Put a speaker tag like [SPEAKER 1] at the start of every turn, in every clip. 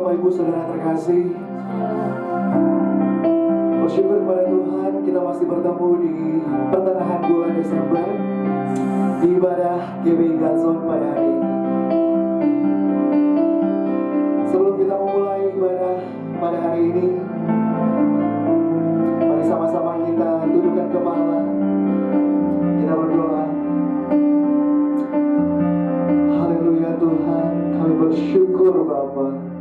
[SPEAKER 1] Bapak Ibu Saudara terkasih, bersyukur kepada Tuhan kita masih bertemu di pertengahan bulan Desember di ibadah GBI Godzone pada hari ini. Sebelum kita memulai ibadah pada hari ini, mari sama-sama kita tundukkan kepala, kita berdoa. Haleluya Tuhan, kami bersyukur Bapa.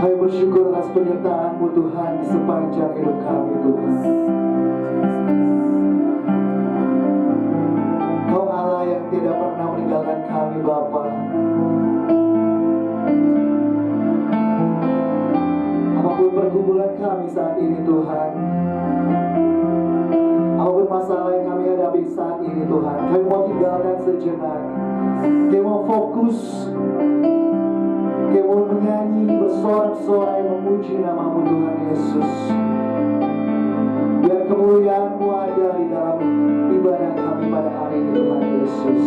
[SPEAKER 1] Kami bersyukur atas penyertaan-Mu Tuhan di sepanjang hidup kami Tuhan. Kau Allah yang tidak pernah meninggalkan kami Bapa. Apapun pergumulan kami saat ini Tuhan, apapun masalah yang kami hadapi saat ini Tuhan, kami mau tinggalkan sejenak. Kami mau fokus, kami mau menyanyi bersorak-sorai memuji nama-Mu Tuhan Yesus. Biar kemuliaan-Mu ada di dalam ibadah kami pada hari ini Tuhan Yesus.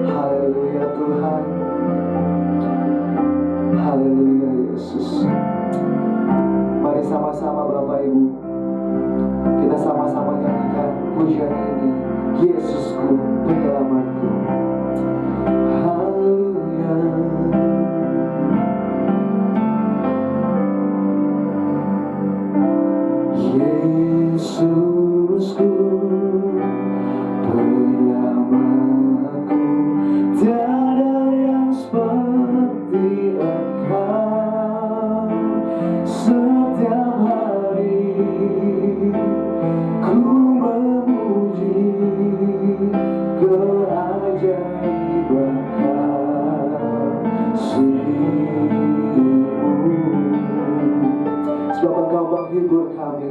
[SPEAKER 1] Haleluya Tuhan. Haleluya Yesus. Mari sama-sama Bapak Ibu, kita sama-sama nyanyikan pujian ini. Yesusku, penyelamatku. Haleluya. Yesusku, penyelamatku, tiada yang seperti Engkau. Setiap hari ku memuji keajaiban kasih-Mu, sebab Engkau menghibur kami.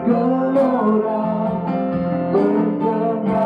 [SPEAKER 1] Gelora mendengar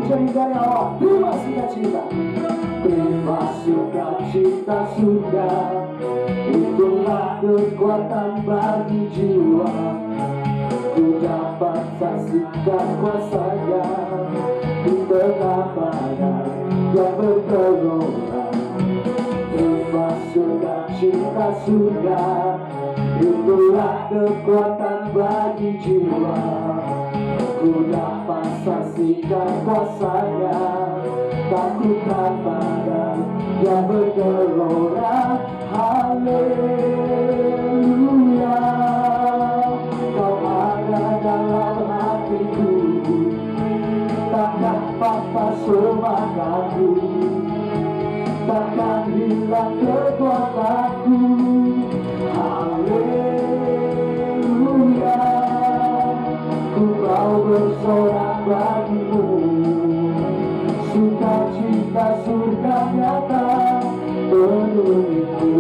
[SPEAKER 1] Ucapin dari awal, terima sukacita. Terima sukacita sudah, itulah kekuatan bagi jiwa. Ku dapat saksikan kuasanya di tengah badai yang bergelora. Terima sukacita sudah, itulah kekuatan bagi jiwa. Ku dapat saksikan kuasanya, takutkan badai yang bergelora. Haleluya, Kau ada dalam hatiku, takkan patah semangatku, takkan hilang kekuatanku. Haleluya, ku mau bersorak bagimu, sukacita surga nyata penuhiku.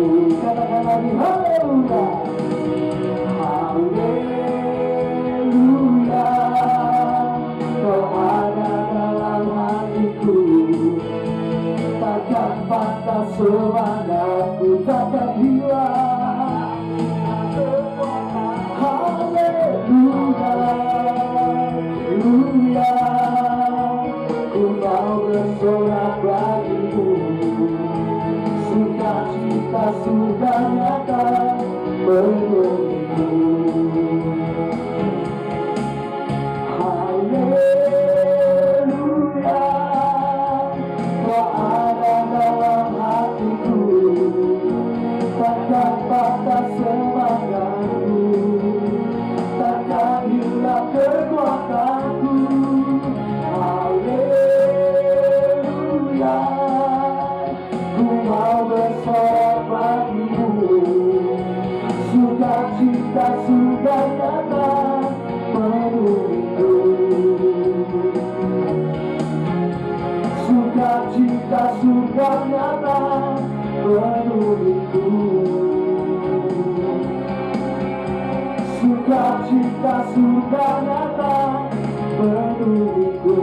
[SPEAKER 1] Katakan lagi, haleluya, haleluya, Kau ada dalam hatiku, takkan patah semangatku, takkan hilang. Haleluya, haleluya, ku mau bersorak bagimu, sukacita sudah nyata penuhiku. Haleluya, Kau ada dalam hatiku, takkan patah semangatku, takkan hilang kekuatanku. Haleluya, ku mau bersorak bagimu, sukacita sudah nyata penuhiku. Sukacita sudah nyata penuhiku. Sukacita sudah nyata penuhiku.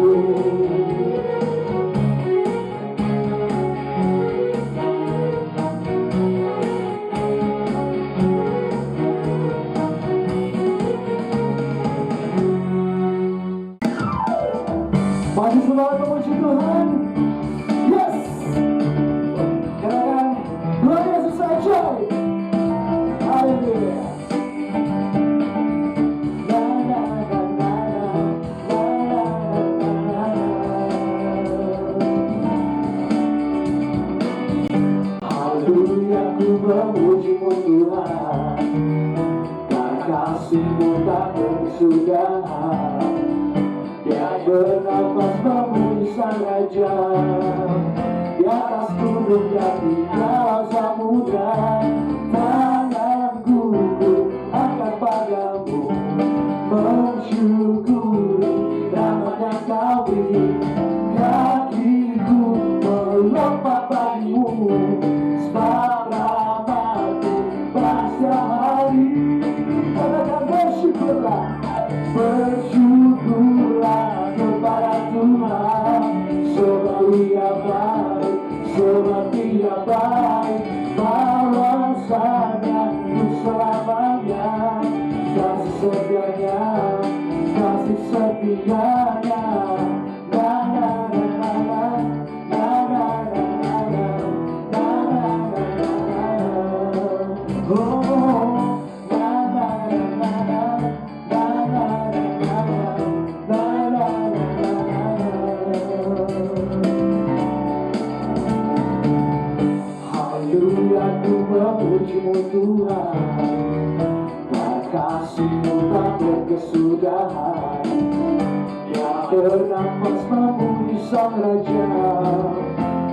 [SPEAKER 1] Masih semangat memuji Tuhan. Yes. Katakan luar biasa saja. Haleluya. Haleluya, ku memuji-Mu Tuhan, kasih-Mu tak berkesudahan. Dia bernafas memuji Sang Raja, di atas gunung dan di dalam samudra. Tanganku angkat padamu, mensyukuri rahmat yang Kau beri. Kakiku melompat bagimu, sebab rahmat-Mu setiap hari. Katakan bersyukurlah, bersyukurlah kepada Tuhan, sebab Dia baik, sebab Dia baik. Bahwasanya untuk selamanya, kasih setianya, kasih setianya. Haleluya, ku memuji-Mu Tuhan, kasih-Mu tak berkesudahan. Dia bernafas memuji Sang Raja,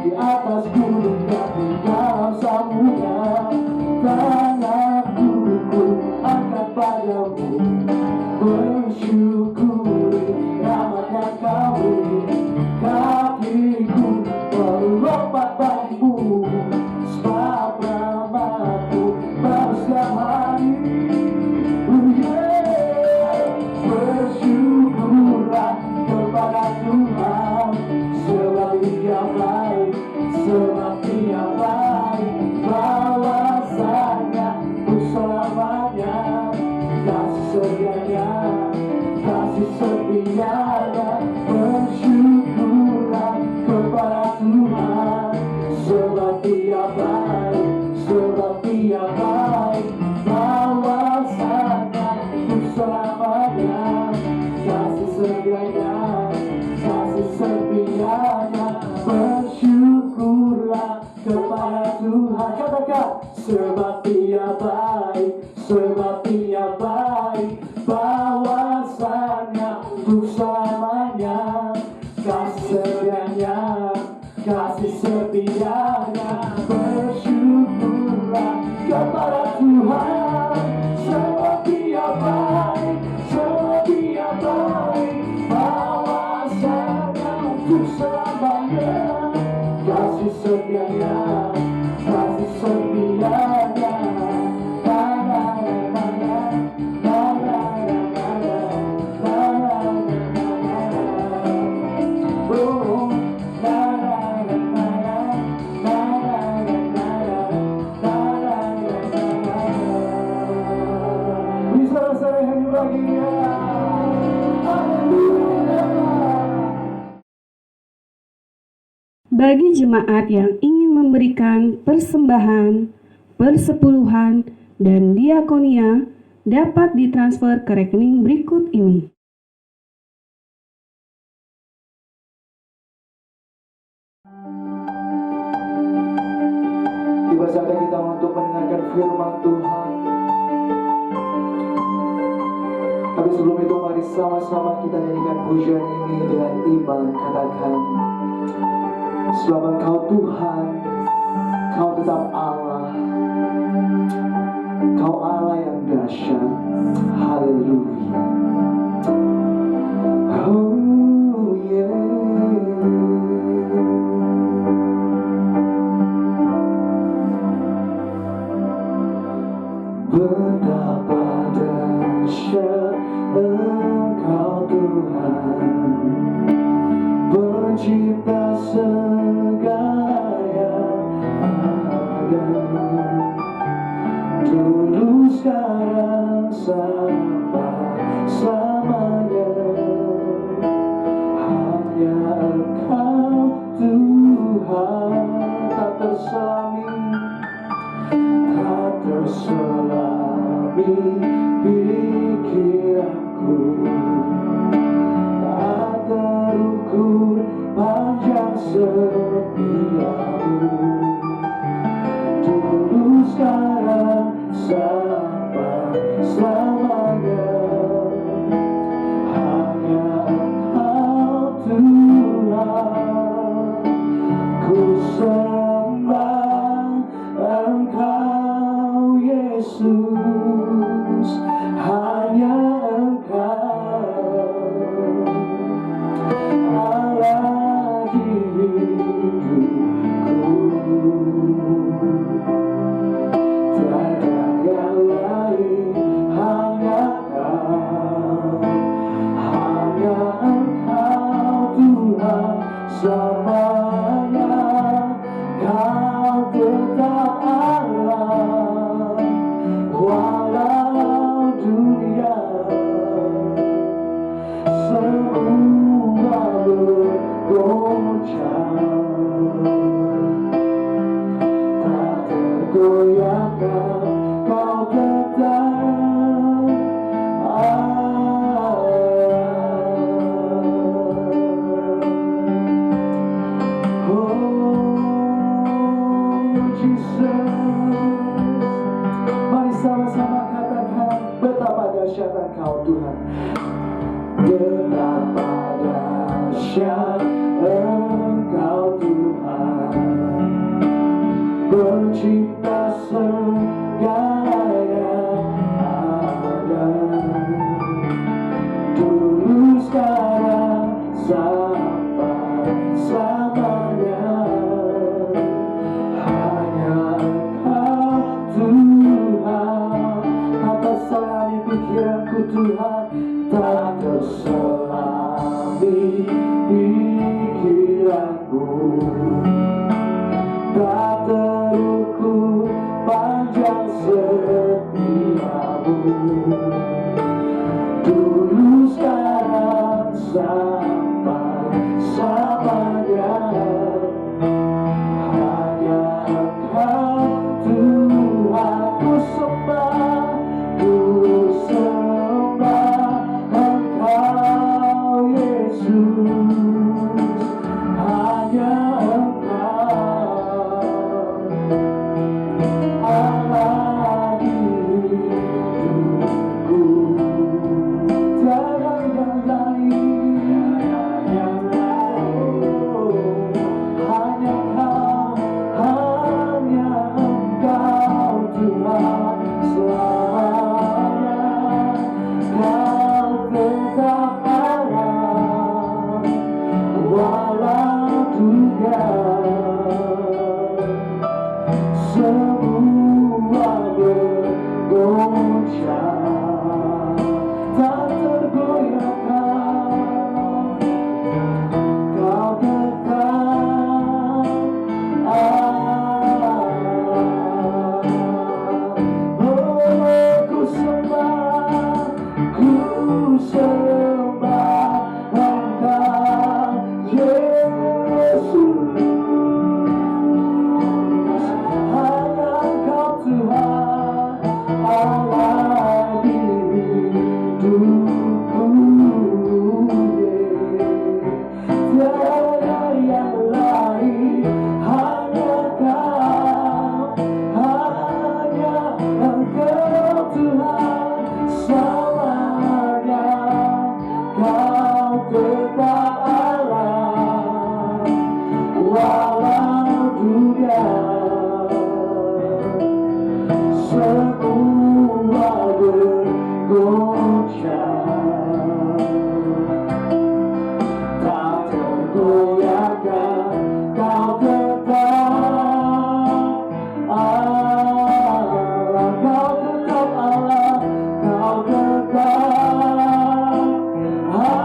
[SPEAKER 1] di atas gunung dan di dalam samudra. Tanganku angkat padamu, bersyukuri rahmat yang Kau beri. Kakiku melompat bagimu, sebab rahmat-Mu baru setiap hari. Bersyukurlah kepada Tuhan, kepada Tuhan, sebab Dia baik, sebab Dia baik. Bahwasanya untuk selamanya, kasih setianya, kasih setianya. Bersyukurlah kepada Tuhan, katakan, sebab Dia baik, sebab Dia baik. Bahwasanya untuk selamanya, kasih setianya, kasih setianya. Bersyukurlah kepada Tuhan, sebab Dia baik, sebab Dia baik. Bahwasanya untuk selamanya, kasih setianya, kasih setianya. Bisa saya hanya lagi ya.
[SPEAKER 2] Bagi jemaat yang ingin memberikan persembahan, persepuluhan, dan diakonia dapat ditransfer ke rekening berikut ini.
[SPEAKER 1] Tiba saatnya kita untuk mendengarkan firman Tuhan. Tapi sebelum itu mari sama-sama kita nyanyikan pujian ini dengan iman. Katakan, sebab Engkau Tuhan, Kau tetap Allah, Kau Allah yang dahsyat. Haleluya. Oh yeah. Betapa dahsyat Engkau Tuhan, pencipta segala yang ada, dulu sekarang samanya. Hanya Engkau Tuhan, tak terselami, tak terselami pikiranku, tak terukur panjang setiamu, dulu sekarang sampai selamanya. Hanya Engkau Tuhan, ku sembah Engkau Yesus, hanya Engkau Allah di hidupku. Tiada yang lain, hanya Kau, hanya Engkau Tuhan selamanya. Kau tetap Allah, walau dunia semua bergoncang, tak tergoyahkan. Kau tetap Allah. Mari sama-sama katakan, betapa dahsyat Engkau Tuhan, betapa dahsyat Engkau Tuhan, pencipta segala yang ada, dulu sekarang sampai selamanya. Hanya Engkau Tuhan, tak terselami pikiranku Tuhan, tak terselami pikiranku, tak terukur panjang setiamu, dulu sekarang sampai selamanya. hanya Engkau Allah di hidupku. Tiada yang lain, hanya Engkau Tuhan selamanya. Kau tetap Allah walau dunia semua bergoncang, tak tergoyahkan. Kau tetap Allah. Oh, ku sembah Engkau Yesus. Hanya Engkau Tuhan Allah di hidupku. Tiada yang lain, hanya Engkau Tuhan selamanya. Kau tetap Allah walau dunia semua bergoncang, tak tergoyahkan. Kau tetap Allah, kau tetap Allah, kau tetap Allah,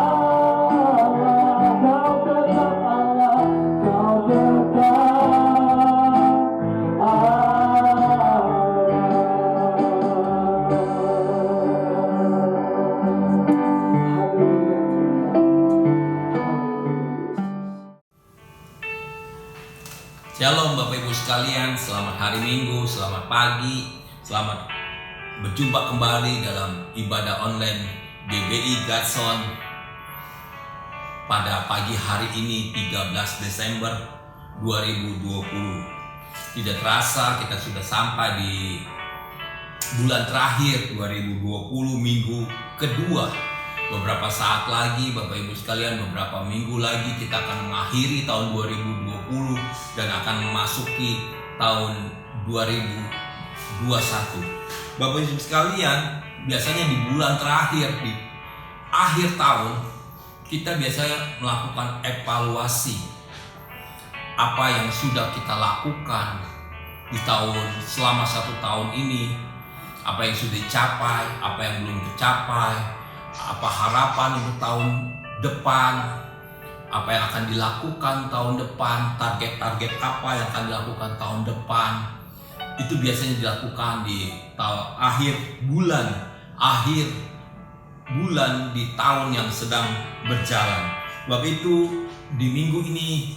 [SPEAKER 1] kau tetap Allah, kau tetap Allah.
[SPEAKER 3] Shalom Bapak Ibu sekalian, selamat hari Minggu, selamat pagi, selamat berjumpa kembali dalam ibadah online GBI Godson pada pagi hari ini 13 Desember 2020. Tidak terasa kita sudah sampai di bulan terakhir 2020, minggu kedua. Beberapa saat lagi Bapak Ibu sekalian, beberapa minggu lagi kita akan mengakhiri tahun 2020 dan akan memasuki tahun 2021. Bapak Ibu sekalian, biasanya di bulan terakhir, di akhir tahun, kita biasanya melakukan evaluasi apa yang sudah kita lakukan di tahun selama 1 tahun ini, apa yang sudah dicapai, apa yang belum tercapai, apa harapan untuk tahun depan, apa yang akan dilakukan tahun depan, target-target apa yang akan dilakukan tahun depan. Itu biasanya dilakukan di akhir bulan di tahun yang sedang berjalan. Sebab itu di minggu ini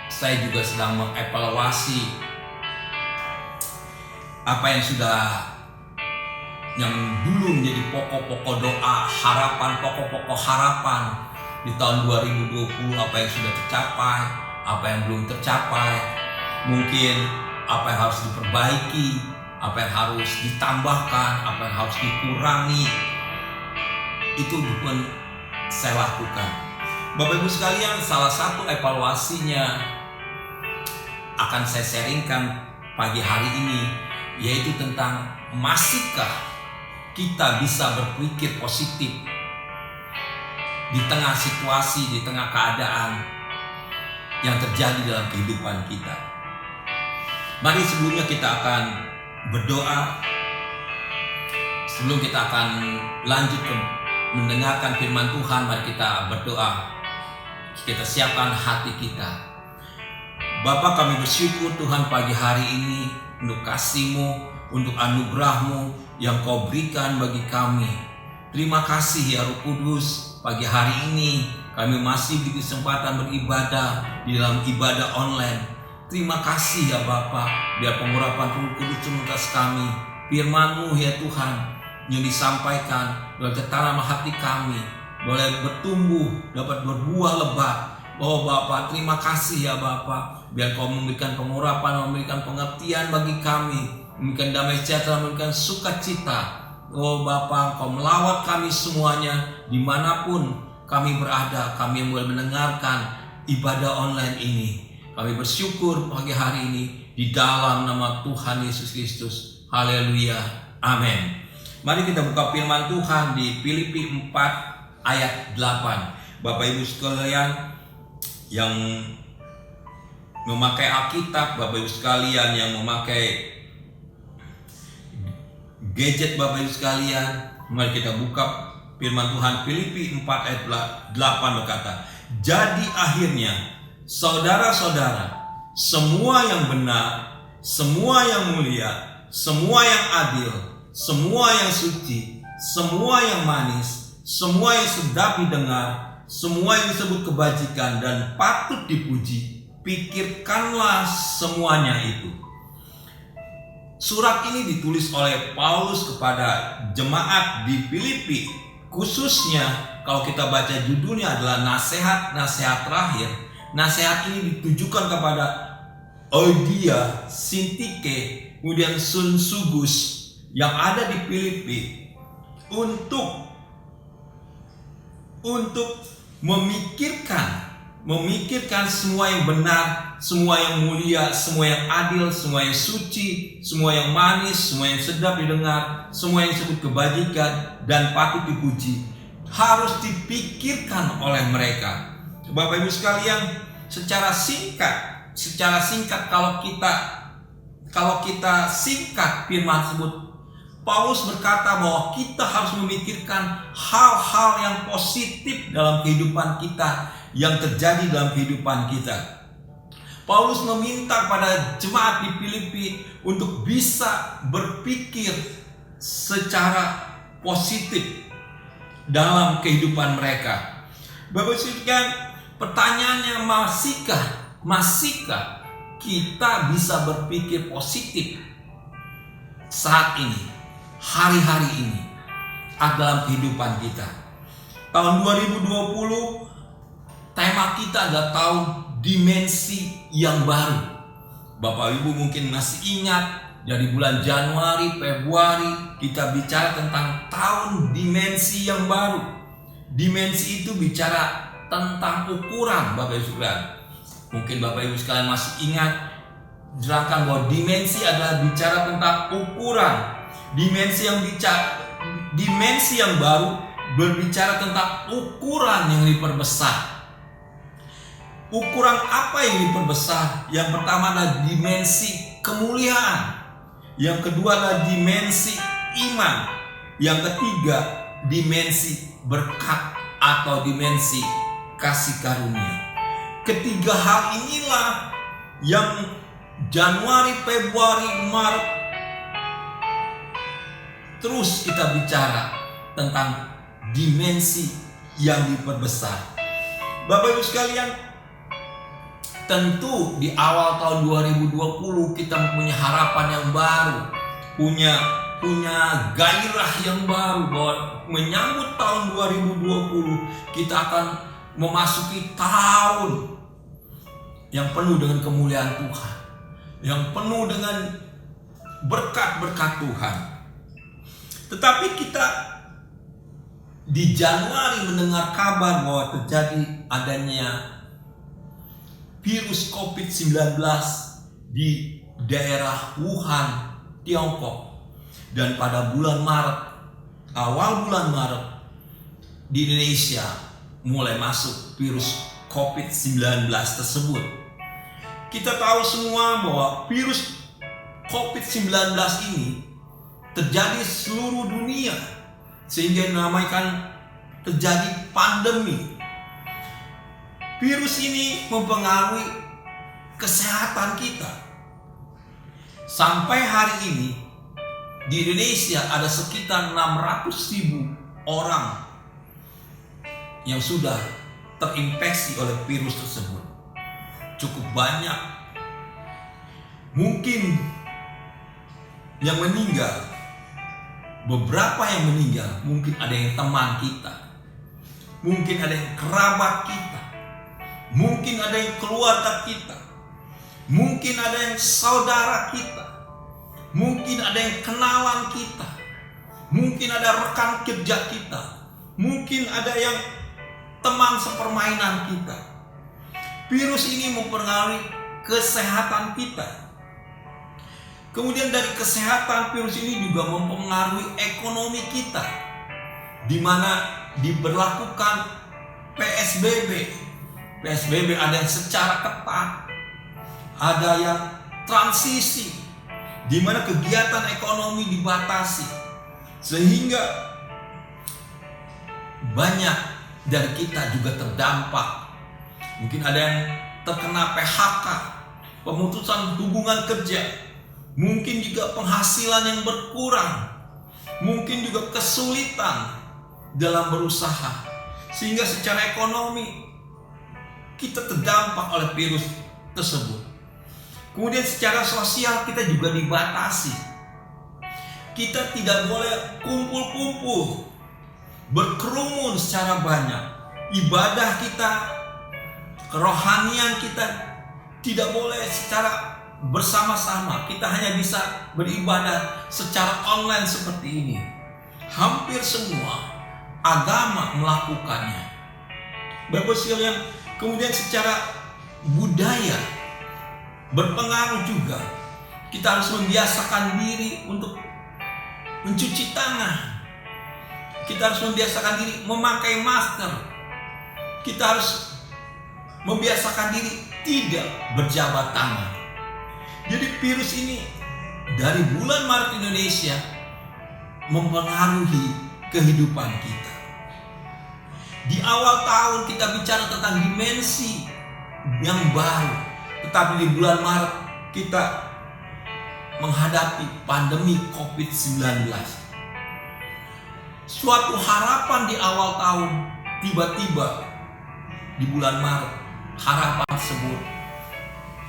[SPEAKER 3] saya juga sedang mengevaluasi apa yang dulu menjadi pokok-pokok doa, pokok-pokok harapan di tahun 2020, apa yang sudah tercapai, apa yang belum tercapai, mungkin apa yang harus diperbaiki, apa yang harus ditambahkan, apa yang harus dikurangi. Itu pun saya lakukan. Bapak Ibu sekalian, salah satu evaluasinya akan saya sharingkan pagi hari ini, yaitu tentang masihkah kita bisa berpikir positif di tengah situasi, di tengah keadaan yang terjadi dalam kehidupan kita. Mari sebelumnya kita akan berdoa. Sebelum kita akan lanjut ke mendengarkan firman Tuhan, mari kita berdoa. Kita siapkan hati kita. Bapa, kami bersyukur Tuhan pagi hari ini untuk kasih-Mu, untuk anugerah-Mu yang Kau berikan bagi kami. Terima kasih ya Roh Kudus, pagi hari ini kami masih diberi kesempatan beribadah di dalam ibadah online. Terima kasih ya Bapa, biar pengurapan Roh Kudus atas kami. Firman-Mu ya Tuhan yang disampaikan boleh tertanam hati kami, boleh bertumbuh, dapat berbuah lebat, Oh Bapa, terima kasih ya Bapa. Biar Kau memberikan pengurapan, memberikan pengertian bagi kami, memberikan damai sejahtera, memberikan sukacita. Oh Bapa, Kau melawat kami semuanya dimanapun kami berada. Kami yang boleh mendengarkan ibadah online ini. Kami bersyukur pagi hari ini di dalam nama Tuhan Yesus Kristus. Haleluya. Amin. Mari kita buka firman Tuhan di Filipi 4 ayat 8. Bapak Ibu sekalian yang memakai Alkitab, Bapak Ibu sekalian yang memakai gadget, Bapak Ibu sekalian, mari kita buka firman Tuhan. Filipi 4 ayat 8 berkata, jadi akhirnya saudara-saudara, semua yang benar, semua yang mulia, semua yang adil, semua yang suci, semua yang manis, semua yang sedap didengar, semua yang disebut kebajikan dan patut dipuji, pikirkanlah semuanya itu. Surat ini ditulis oleh Paulus kepada jemaat di Filipi. Khususnya kalau kita baca judulnya adalah nasihat-nasihat terakhir. Nasihat ini ditujukan kepada Euodia, Sintike, kemudian Syntychus yang ada di Filipi untuk memikirkan semua yang benar, semua yang mulia, semua yang adil, semua yang suci, semua yang manis, semua yang sedap didengar, semua yang disebut kebajikan dan patut dipuji, harus dipikirkan oleh mereka. Bapak Ibu sekalian, secara singkat kalau kita singkat firman tersebut, Paulus berkata bahwa kita harus memikirkan hal-hal yang positif dalam kehidupan kita, yang terjadi dalam kehidupan kita. Paulus meminta pada jemaat di Filipi untuk bisa berpikir secara positif dalam kehidupan mereka. Bapak sekalian, pertanyaannya, masihkah kita bisa berpikir positif saat ini, hari-hari ini, dalam kehidupan kita? Tahun 2020, tema kita adalah tahun dimensi yang baru. Bapak Ibu mungkin masih ingat, dari bulan Januari, Februari kita bicara tentang tahun dimensi yang baru. Dimensi itu bicara tentang ukuran, Bapak Ibu sekalian. Mungkin Bapak Ibu sekalian masih ingat, jelaskan bahwa dimensi adalah bicara tentang ukuran. Dimensi yang baru berbicara tentang ukuran yang diperbesar. Ukuran apa yang diperbesar? Yang pertama adalah dimensi kemuliaan. Yang kedua adalah dimensi iman. Yang ketiga, dimensi berkat atau dimensi kasih karunia. Ketiga hal inilah yang Januari, Februari, Maret terus kita bicara tentang dimensi yang diperbesar. Bapak Ibu sekalian, tentu di awal tahun 2020 kita punya harapan yang baru, punya gairah yang baru bahwa menyambut tahun 2020 kita akan memasuki tahun yang penuh dengan kemuliaan Tuhan, yang penuh dengan berkat-berkat Tuhan. Tetapi kita di Januari mendengar kabar bahwa terjadi adanya virus COVID-19 di daerah Wuhan, Tiongkok. Dan pada bulan Maret, awal bulan Maret, di Indonesia mulai masuk virus COVID-19 tersebut. Kita tahu semua bahwa virus COVID-19 ini terjadi di seluruh dunia, sehingga dinamakan terjadi pandemi. Virus ini mempengaruhi kesehatan kita. Sampai hari ini di Indonesia ada sekitar 600.000 orang yang sudah terinfeksi oleh virus tersebut. Cukup banyak. Mungkin yang meninggal, beberapa yang meninggal, mungkin ada yang teman kita, mungkin ada yang kerabat kita, mungkin ada yang keluarga kita, mungkin ada yang saudara kita, mungkin ada yang kenalan kita, mungkin ada rekan kerja kita, mungkin ada yang teman sepermainan kita. Virus ini mempengaruhi kesehatan kita. Kemudian dari kesehatan, virus ini juga mempengaruhi ekonomi kita, di mana diberlakukan PSBB. PSBB ada yang secara ketat, ada yang transisi, di mana kegiatan ekonomi dibatasi, sehingga banyak dari kita juga terdampak. Mungkin ada yang terkena PHK, pemutusan hubungan kerja, mungkin juga penghasilan yang berkurang, mungkin juga kesulitan dalam berusaha, sehingga secara ekonomi kita terdampak oleh virus tersebut. Kemudian secara sosial kita juga dibatasi. Kita tidak boleh kumpul-kumpul, berkerumun secara banyak. Ibadah kita, kerohanian kita tidak boleh secara bersama-sama. Kita hanya bisa beribadah secara online seperti ini. Hampir semua agama melakukannya. Bapak sekalian, kemudian secara budaya berpengaruh juga. Kita harus membiasakan diri untuk mencuci tangan. Kita harus membiasakan diri memakai masker. Kita harus membiasakan diri tidak berjabat tangan. Jadi virus ini dari bulan Maret Indonesia mempengaruhi kehidupan kita. Di awal tahun kita bicara tentang dimensi yang baru, tetapi di bulan Maret kita menghadapi pandemi COVID-19. Suatu harapan di awal tahun, tiba-tiba di bulan Maret harapan tersebut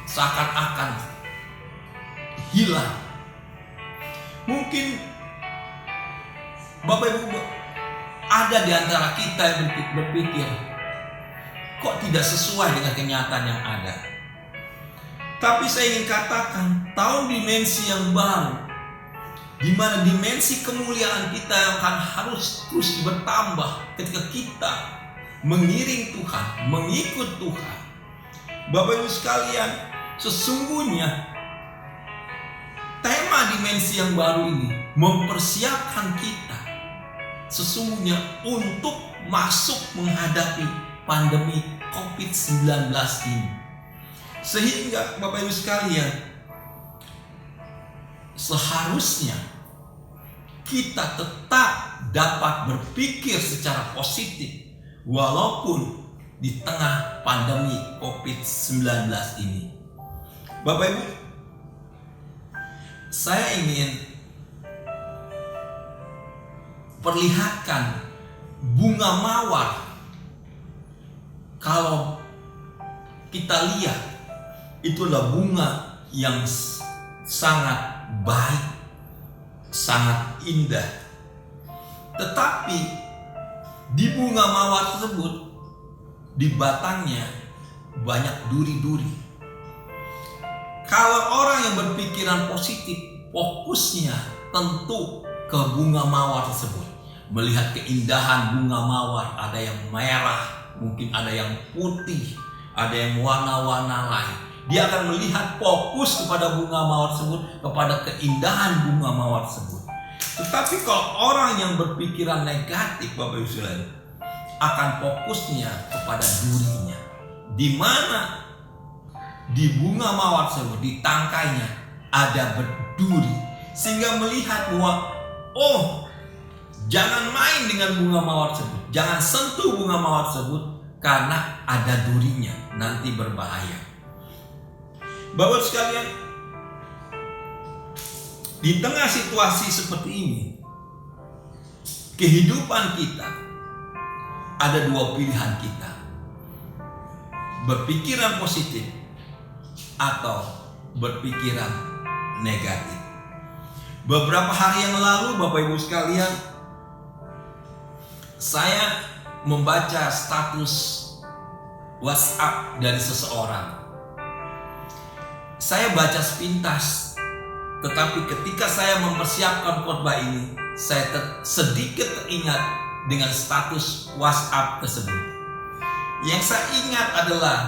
[SPEAKER 3] seakan-akan hilang. Mungkin Bapak Ibu ada di antara kita yang berpikir, kok tidak sesuai dengan kenyataan yang ada. Tapi saya ingin katakan, tahun dimensi yang baru, di mana dimensi kemuliaan kita yang akan harus terus bertambah ketika kita mengiring Tuhan, mengikut Tuhan. Bapak Ibu sekalian, sesungguhnya tema dimensi yang baru ini mempersiapkan kita sesungguhnya untuk masuk menghadapi pandemi COVID-19 ini. Sehingga Bapak Ibu sekalian, seharusnya kita tetap dapat berpikir secara positif walaupun di tengah pandemi COVID-19 ini. Bapak Ibu, saya ingin perlihatkan bunga mawar. Kalau kita lihat, itulah bunga yang sangat baik, sangat indah. Tetapi di bunga mawar tersebut, di batangnya banyak duri-duri. Kalau orang yang berpikiran positif, fokusnya tentu ke bunga mawar tersebut. Melihat keindahan bunga mawar, ada yang merah, mungkin ada yang putih, ada yang warna-warna lain. Dia akan melihat fokus kepada bunga mawar tersebut, kepada keindahan bunga mawar tersebut. Tetapi kalau orang yang berpikiran negatif, Bapak Ibu sekalian, akan fokusnya kepada durinya. Di mana di bunga mawar tersebut, di tangkainya ada berduri, sehingga melihat bahwa jangan main dengan bunga mawar tersebut, jangan sentuh bunga mawar tersebut karena ada durinya, nanti berbahaya. Bapak sekalian, di tengah situasi seperti ini, kehidupan kita ada dua pilihan kita: berpikiran positif atau berpikiran negatif. Beberapa hari yang lalu, Bapak Ibu sekalian, saya membaca status WhatsApp dari seseorang. Saya baca sepintas, tetapi ketika saya mempersiapkan khotbah ini, saya sedikit teringat dengan status WhatsApp tersebut. Yang saya ingat adalah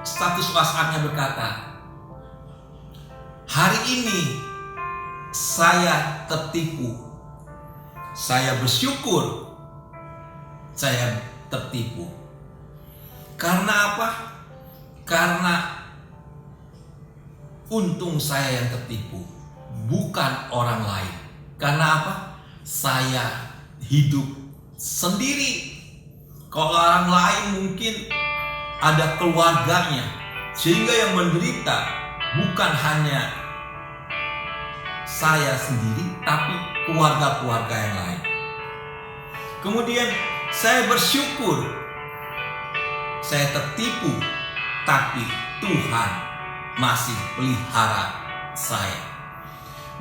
[SPEAKER 3] status WhatsApp-nya berkata, "Hari ini saya tertipu. Saya bersyukur saya tertipu." Karena apa? Karena untung saya yang tertipu, bukan orang lain. Karena apa? Saya hidup sendiri. Kalau orang lain mungkin ada keluarganya, sehingga yang menderita bukan hanya saya sendiri, tapi keluarga-keluarga yang lain. Kemudian saya bersyukur saya tertipu, tapi Tuhan masih pelihara saya.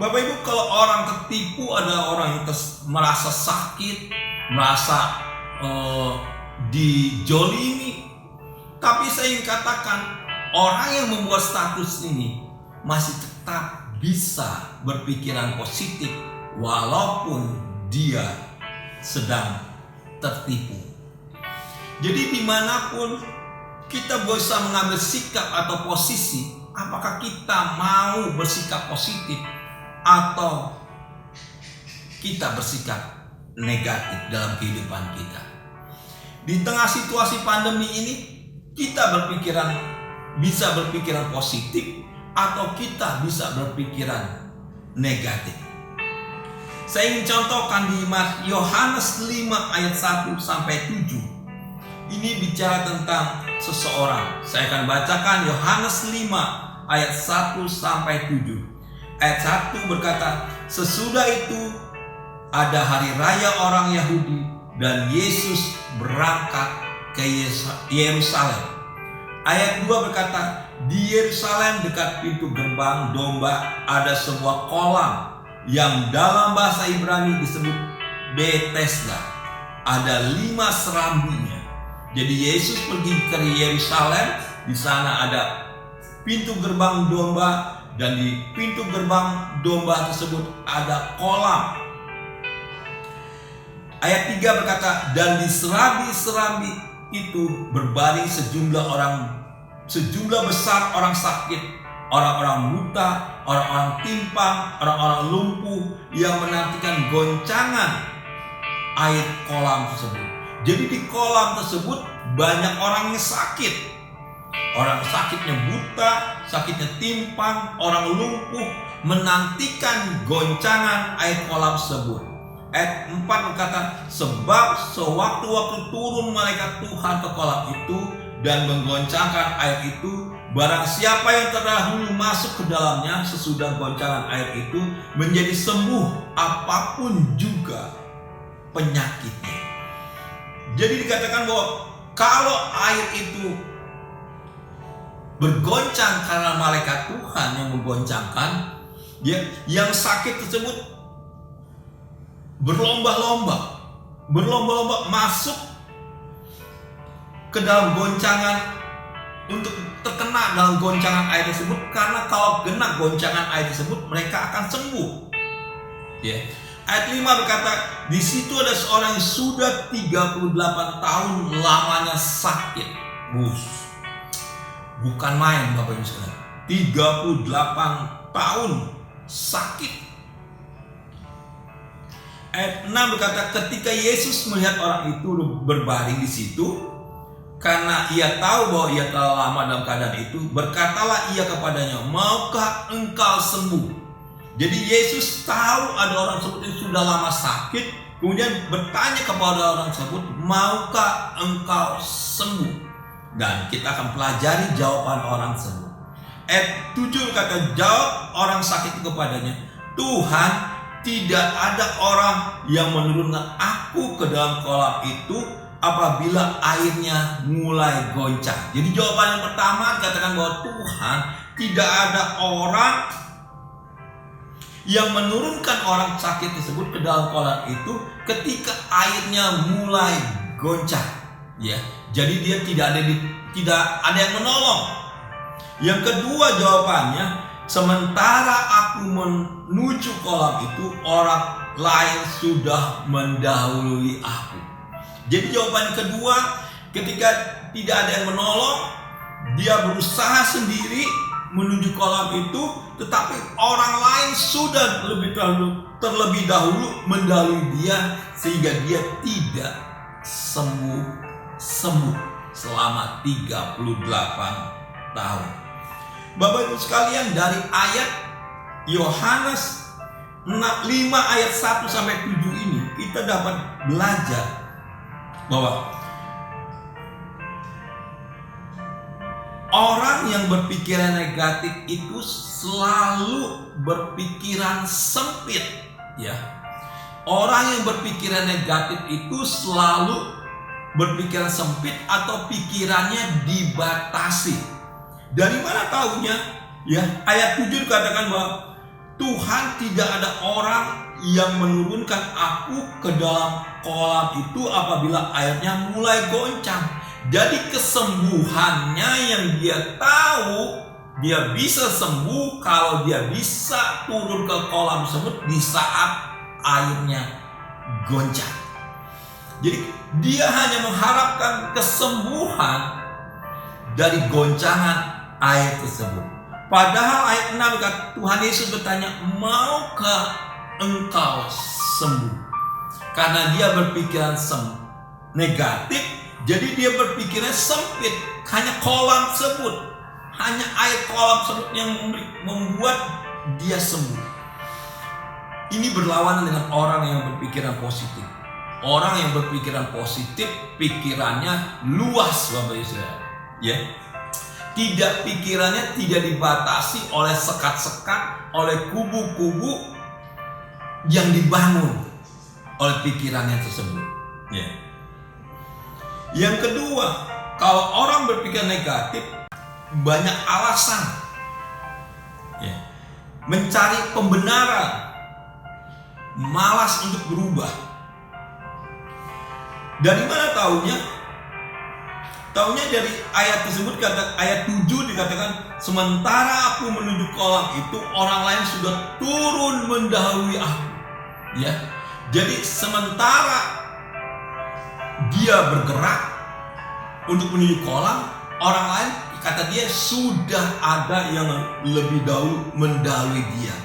[SPEAKER 3] Bapak Ibu, kalau orang tertipu adalah orang yang merasa sakit, merasa dijolimi. Tapi saya ingin katakan, orang yang membuat status ini masih tetap bisa berpikiran positif walaupun dia sedang tertipu. Jadi dimanapun kita bisa mengambil sikap atau posisi, apakah kita mau bersikap positif atau kita bersikap negatif dalam kehidupan kita. Di tengah situasi pandemi ini, kita bisa berpikiran positif atau kita bisa berpikiran negatif. Saya ingin contohkan di Yohanes 5 ayat 1 sampai 7. Ini bicara tentang seseorang. Saya akan bacakan Yohanes 5 ayat 1 sampai 7. Ayat 1 berkata, "Sesudah itu ada hari raya orang Yahudi dan Yesus berangkat ke Yerusalem." Ayat 2 berkata, "Di Yerusalem dekat pintu gerbang domba ada sebuah kolam yang dalam bahasa Ibrani disebut Bethesda. Ada 5 serambinya." Jadi Yesus pergi ke Yerusalem, di sana ada pintu gerbang domba, dan di pintu gerbang domba tersebut ada kolam. Ayat 3 berkata, "Dan di serambi-serambi itu berbaring sejumlah besar orang sakit, orang-orang buta, orang-orang timpang, orang-orang lumpuh yang menantikan goncangan air kolam tersebut." Jadi di kolam tersebut banyak orang yang sakit. Orang sakitnya buta, sakitnya timpang, orang lumpuh menantikan goncangan air kolam tersebut. Ayat 4 berkata, "Sebab sewaktu-waktu turun malaikat Tuhan ke kolam itu dan menggoncangkan air itu, barang siapa yang terdahulu masuk ke dalamnya sesudah goncangan air itu menjadi sembuh apapun juga penyakitnya." Jadi dikatakan bahwa kalau air itu bergoncang karena malaikat Tuhan yang menggoncangkan, yang sakit tersebut berlomba-lomba masuk ke dalam goncangan, untuk terkena dalam goncangan air tersebut, karena kalau kena goncangan air tersebut mereka akan sembuh. Ayat 5 berkata, "Di situ ada seorang yang sudah 38 tahun lamanya sakit." Bukan main Bapak Ibu sekalian. 38 tahun sakit. Ayat 6 berkata, "Ketika Yesus melihat orang itu berbaring di situ, karena ia tahu bahwa ia telah lama dalam keadaan itu, berkatalah ia kepadanya, 'Maukah engkau sembuh?' Jadi Yesus tahu ada orang tersebut yang sudah lama sakit, kemudian bertanya kepada orang tersebut, 'Maukah engkau sembuh?' Dan kita akan pelajari jawaban orang tersebut. Ayat 7 berkata, jawab orang sakit itu kepadanya, 'Tuhan, tidak ada orang yang menurunkan aku ke dalam kolam itu apabila airnya mulai goncang.'" Jadi jawaban yang pertama dikatakan bahwa Tuhan tidak ada orang yang menurunkan orang sakit tersebut ke dalam kolam itu ketika airnya mulai goncang. Jadi dia tidak ada yang menolong. Yang kedua jawabannya, sementara aku menuju kolam itu, orang lain sudah mendahului aku. Jadi jawaban kedua, ketika tidak ada yang menolong, dia berusaha sendiri menuju kolam itu, tetapi orang lain sudah terlebih dahulu mendahului dia, sehingga dia tidak sembuh selama 38 tahun. Bapak Ibu sekalian, dari ayat Yohanes 5 ayat 1 sampai 7 ini kita dapat belajar bahwa orang yang berpikiran negatif itu selalu berpikiran sempit, ya. Orang yang berpikiran negatif itu selalu berpikiran sempit atau pikirannya dibatasi. Dari mana tahunya? Ya, ayat 7 dikatakan bahwa Tuhan tidak ada orang yang menurunkan aku ke dalam kolam itu apabila airnya mulai goncang. Jadi kesembuhannya yang dia tahu, dia bisa sembuh kalau dia bisa turun ke kolam tersebut di saat airnya goncang. Jadi dia hanya mengharapkan kesembuhan dari goncangan air tersebut. Padahal ayat 6 kata Tuhan Yesus bertanya, maukah engkau sembuh? Karena dia berpikiran negatif, jadi dia berpikiran sempit. Hanya kolam tersebut, hanya air kolam tersebut yang membuat dia sembuh. Ini berlawanan dengan orang yang berpikiran positif. Orang yang berpikiran positif, pikirannya luas, Bapak Ibu Saudara. Ya, pikirannya tidak dibatasi oleh sekat-sekat, oleh kubu-kubu yang dibangun oleh pikirannya tersebut. Ya. Yang kedua, kalau orang berpikir negatif, banyak alasan, ya, mencari pembenaran, malas untuk berubah. Dari mana taunya? Taunya dari ayat tersebut, ayat 7 dikatakan, sementara aku menuju kolam itu, orang lain sudah turun mendahului aku. Ya, jadi sementara dia bergerak untuk menuju kolam, orang lain, kata dia, sudah ada yang lebih dahulu mendahului dia.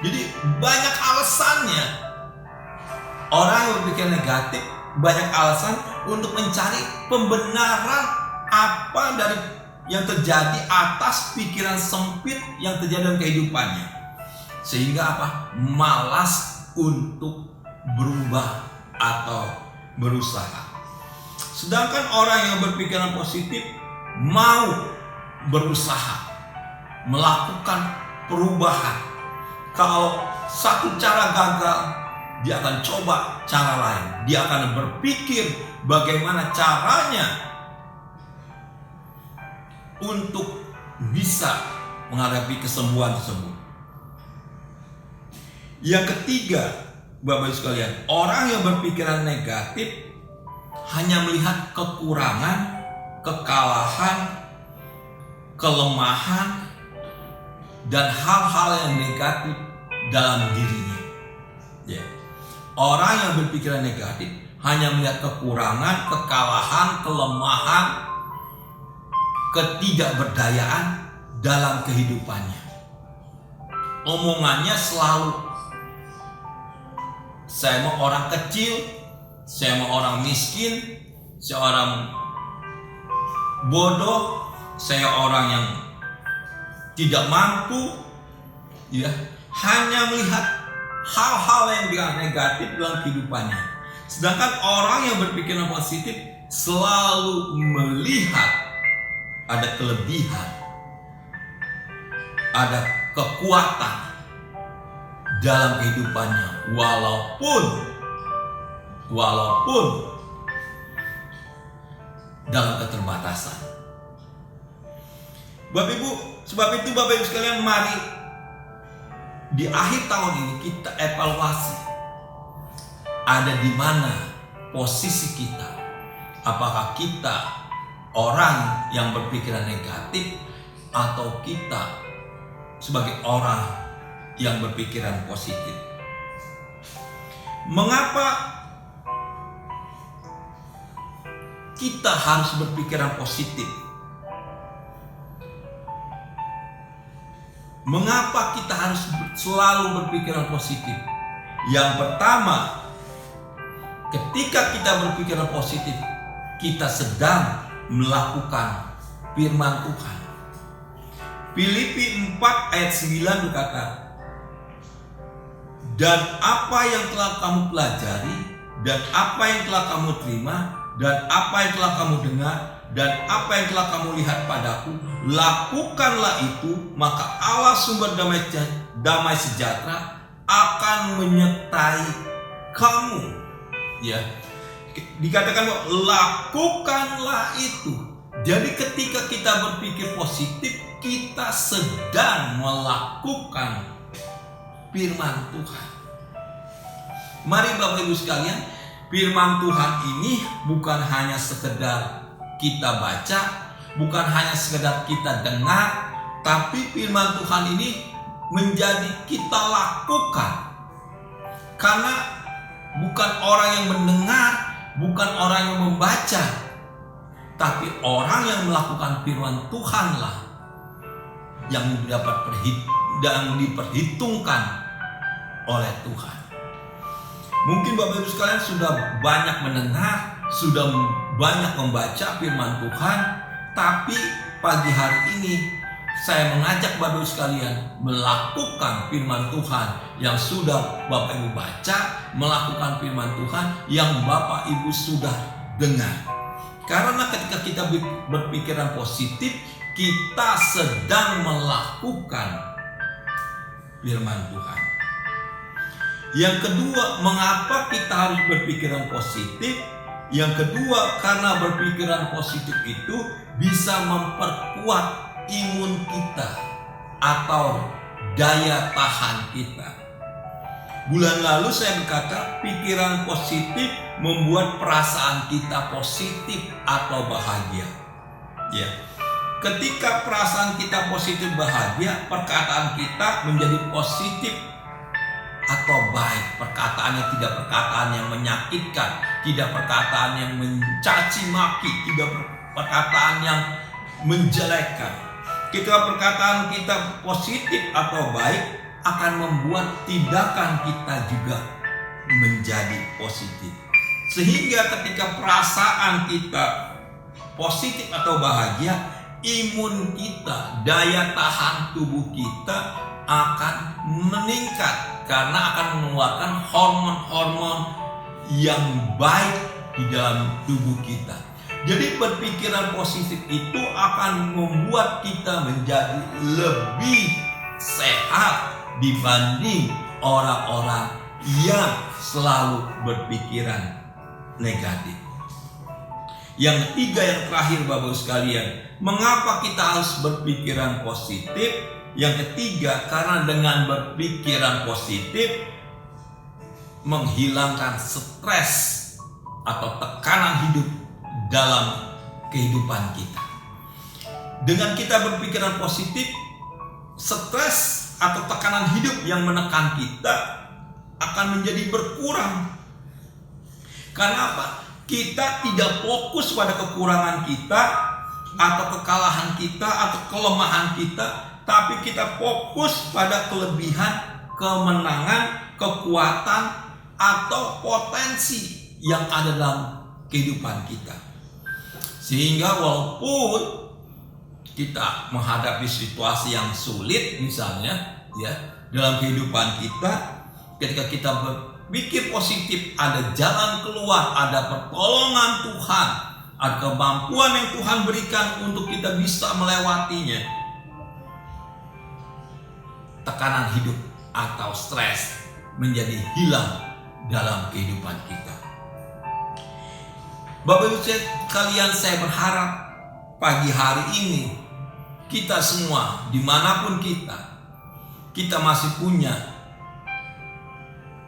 [SPEAKER 3] Jadi banyak alasannya. Orang yang berpikir negatif banyak alasan untuk mencari pembenaran apa dari yang terjadi atas pikiran sempit yang terjadi dalam kehidupannya, sehingga apa? Malas untuk berubah atau berusaha. Sedangkan orang yang berpikiran positif mau berusaha melakukan perubahan. Kalau satu cara gagal, dia akan coba cara lain. Dia akan berpikir bagaimana caranya untuk bisa menghadapi kesembuhan tersebut. Yang ketiga, Bapak Ibu sekalian, orang yang berpikiran negatif hanya melihat kekurangan, kekalahan, kelemahan, dan hal-hal yang negatif dalam dirinya. Ya. Orang yang berpikiran negatif hanya melihat kekurangan, kekalahan, kelemahan, ketidakberdayaan dalam kehidupannya. Omongannya selalu, saya mau orang kecil, saya mau orang miskin, saya orang bodoh, saya orang yang tidak mampu, ya, hanya melihat hal-hal yang negatif dalam kehidupannya. Sedangkan orang yang berpikiran positif selalu melihat ada kelebihan, ada kekuatan dalam kehidupannya, walaupun dalam keterbatasan. Bapak Ibu, sebab itu Bapak Ibu sekalian, mari di akhir tahun ini kita evaluasi ada di mana posisi kita, Apakah kita orang yang berpikiran negatif atau kita sebagai orang yang berpikiran positif? Mengapa kita harus berpikiran positif? Mengapa kita harus selalu berpikiran positif? Yang pertama, ketika kita berpikiran positif, kita sedang melakukan firman Tuhan. Filipi 4 ayat 9 berkata, dan apa yang telah kamu pelajari, dan apa yang telah kamu terima, dan apa yang telah kamu dengar, dan apa yang telah kamu lihat padaku, lakukanlah itu, maka Allah sumber damai sejahtera akan menyertai kamu. Ya, dikatakan bahwa lakukanlah itu. Jadi ketika kita berpikir positif, kita sedang melakukan firman Tuhan. Mari Bapak Ibu sekalian, firman Tuhan ini bukan hanya sekedar kita baca, bukan hanya sekedar kita dengar, tapi firman Tuhan ini menjadi kita lakukan. Karena bukan orang yang mendengar, bukan orang yang membaca, tapi orang yang melakukan firman Tuhanlah yang diperhitungkan oleh Tuhan. Mungkin Bapak Ibu sekalian sudah banyak mendengar, sudah banyak membaca firman Tuhan, tapi pagi hari ini saya mengajak Bapak Ibu sekalian melakukan firman Tuhan yang sudah Bapak Ibu baca, melakukan firman Tuhan yang Bapak Ibu sudah dengar. Karena ketika kita berpikiran positif, kita sedang melakukan firman Tuhan. Yang kedua, mengapa kita harus berpikiran positif? Yang kedua, karena berpikiran positif itu bisa memperkuat imun kita atau daya tahan kita. Bulan lalu saya berkata, pikiran positif membuat perasaan kita positif atau bahagia. Ya. Ketika perasaan kita positif bahagia, perkataan kita menjadi positif atau baik. Perkataan yang tidak perkataan yang menyakitkan, tidak perkataan yang mencaci maki, tidak perkataan yang menjelekkan. Ketika perkataan kita positif atau baik, akan membuat tindakan kita juga menjadi positif. Sehingga ketika perasaan kita positif atau bahagia, imun kita, daya tahan tubuh kita akan meningkat karena akan mengeluarkan hormon-hormon yang baik di dalam tubuh kita. Jadi berpikiran positif itu akan membuat kita menjadi lebih sehat dibanding orang-orang yang selalu berpikiran negatif. Yang ketiga, yang terakhir Bapak sekalian, mengapa kita harus berpikiran positif? Yang ketiga, karena dengan berpikiran positif menghilangkan stres atau tekanan hidup dalam kehidupan kita. Dengan kita berpikiran positif, stres atau tekanan hidup yang menekan kita akan menjadi berkurang. Karena apa? Kita tidak fokus pada kekurangan kita atau kekalahan kita atau kelemahan kita, tapi kita fokus pada kelebihan, kemenangan, kekuatan atau potensi yang ada dalam kehidupan kita. Sehingga walaupun kita menghadapi situasi yang sulit misalnya ya dalam kehidupan kita, ketika kita berpikir positif, ada jalan keluar, ada pertolongan Tuhan, ada kemampuan yang Tuhan berikan untuk kita bisa melewatinya. Tekanan hidup atau stres menjadi hilang dalam kehidupan kita. Bapak Ibu sekalian, saya berharap pagi hari ini kita semua dimanapun kita masih punya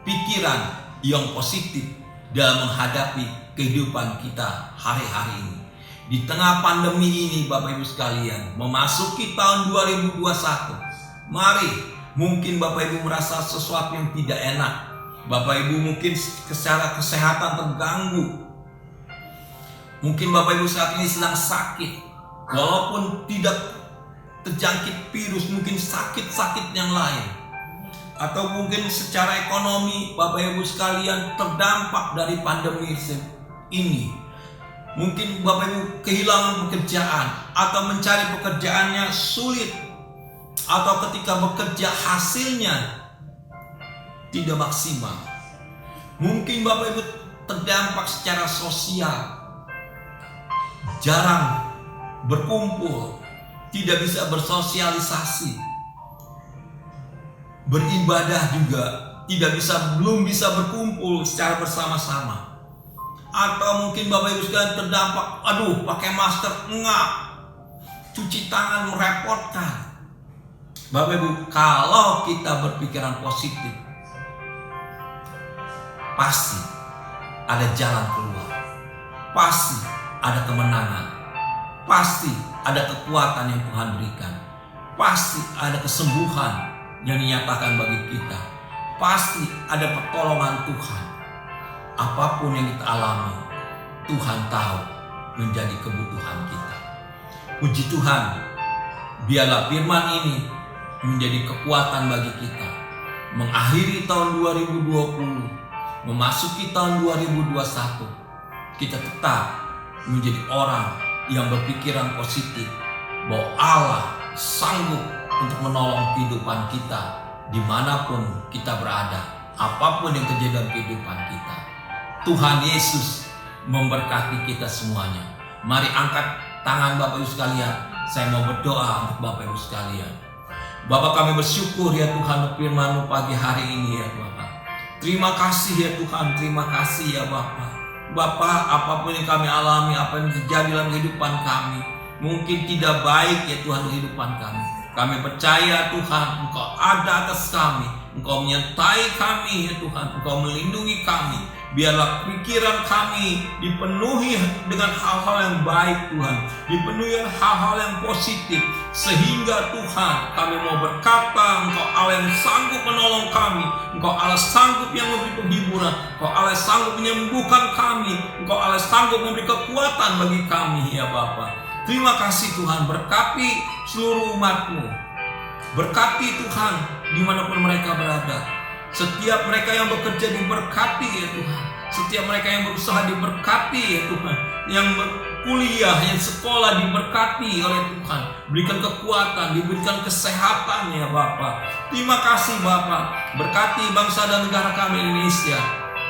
[SPEAKER 3] pikiran yang positif dalam menghadapi kehidupan kita hari-hari ini. Di tengah pandemi ini Bapak Ibu sekalian, memasuki tahun 2021, mari, mungkin Bapak Ibu merasa sesuatu yang tidak enak. Bapak Ibu mungkin secara kesehatan terganggu. Mungkin Bapak Ibu saat ini sedang sakit. Walaupun tidak terjangkit virus, mungkin sakit-sakit yang lain. Atau mungkin secara ekonomi Bapak Ibu sekalian terdampak dari pandemi ini. Mungkin Bapak Ibu kehilangan pekerjaan atau mencari pekerjaannya sulit, atau ketika bekerja hasilnya tidak maksimal. Mungkin Bapak Ibu terdampak secara sosial, jarang berkumpul, tidak bisa bersosialisasi, beribadah juga belum bisa berkumpul secara bersama-sama. Atau mungkin Bapak Ibu sekalian terdampak, pakai masker enggak, cuci tangan merepotkan. Bapak Ibu, kalau kita berpikiran positif, pasti ada jalan keluar, pasti ada kemenangan, pasti ada kekuatan yang Tuhan berikan, pasti ada kesembuhan yang dinyatakan bagi kita, pasti ada pertolongan Tuhan. Apapun yang kita alami, Tuhan tahu menjadi kebutuhan kita. Puji Tuhan, biarlah firman ini menjadi kekuatan bagi kita mengakhiri tahun 2020, memasuki tahun 2021. Kita tetap menjadi orang yang berpikiran positif, bahwa Allah sanggup untuk menolong kehidupan kita dimanapun kita berada, apapun yang terjadi dalam kehidupan kita. Tuhan Yesus memberkati kita semuanya. Mari angkat tangan Bapak Ibu sekalian. Saya mau berdoa untuk Bapak Ibu sekalian. Bapak, kami bersyukur ya Tuhan untuk firman-Mu pagi hari ini ya Bapak. Terima kasih ya Tuhan, terima kasih ya Bapak. Bapak, apapun yang kami alami, apa yang terjadi dalam kehidupan kami, mungkin tidak baik ya Tuhan kehidupan kami. Kami percaya Tuhan, Engkau ada atas kami, Engkau menyertai kami ya Tuhan, Engkau melindungi kami. Biarlah pikiran kami dipenuhi dengan hal-hal yang baik Tuhan, dipenuhi hal-hal yang positif, sehingga Tuhan kami mau berkata, Engkau Allah yang sanggup menolong kami, Engkau Allah sanggup yang memberi penghiburan, Engkau Allah sanggup menyembuhkan kami, Engkau Allah sanggup memberi kekuatan bagi kami ya Bapa. Terima kasih Tuhan, berkati seluruh umat-Mu, berkati Tuhan dimanapun mereka berada. Setiap mereka yang bekerja diberkati ya Tuhan. Setiap mereka yang berusaha diberkati ya Tuhan. Yang kuliah, yang sekolah diberkati oleh Tuhan. Berikan kekuatan, diberikan kesehatan ya Bapa. Terima kasih Bapa. Berkati bangsa dan negara kami Indonesia.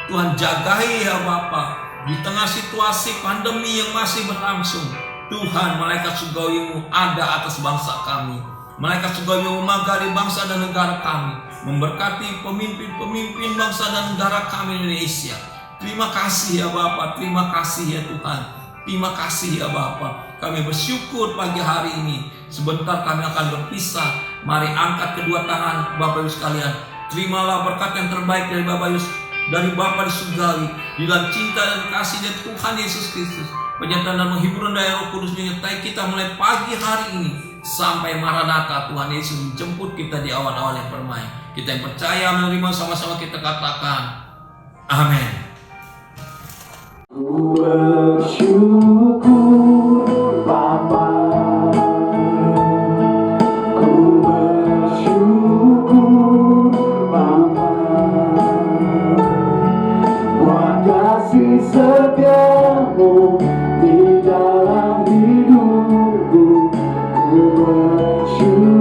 [SPEAKER 3] Tuhan jagai ya Bapa. Di tengah situasi pandemi yang masih berlangsung, Tuhan, malaikat surgawi-Mu ada atas bangsa kami. Malaikat surgawi memagari bangsa dan negara kami, memberkati pemimpin-pemimpin bangsa dan negara kami Indonesia. Terima kasih ya Bapa, terima kasih ya Tuhan, terima kasih ya Bapa. Kami bersyukur pagi hari ini. Sebentar kami akan berpisah. Mari angkat kedua tangan Bapak Ibu sekalian. Terimalah berkat yang terbaik dari Bapak Ibu, dari Bapa di surgawi, di dalam cinta dan kasih dari Tuhan Yesus Kristus. Penyertaan dan penghiburan dari Roh Kudus menyertai kita mulai pagi hari ini sampai Maranatha. Tuhan Yesus menjemput kita di awan-awan yang permai. Kita yang percaya menerima, sama-sama kita katakan amin.
[SPEAKER 1] Ku bersyukur Bapa, ku bersyukur Bapa, buat kasih setiamu di dalam hidupku. Ku bersyukur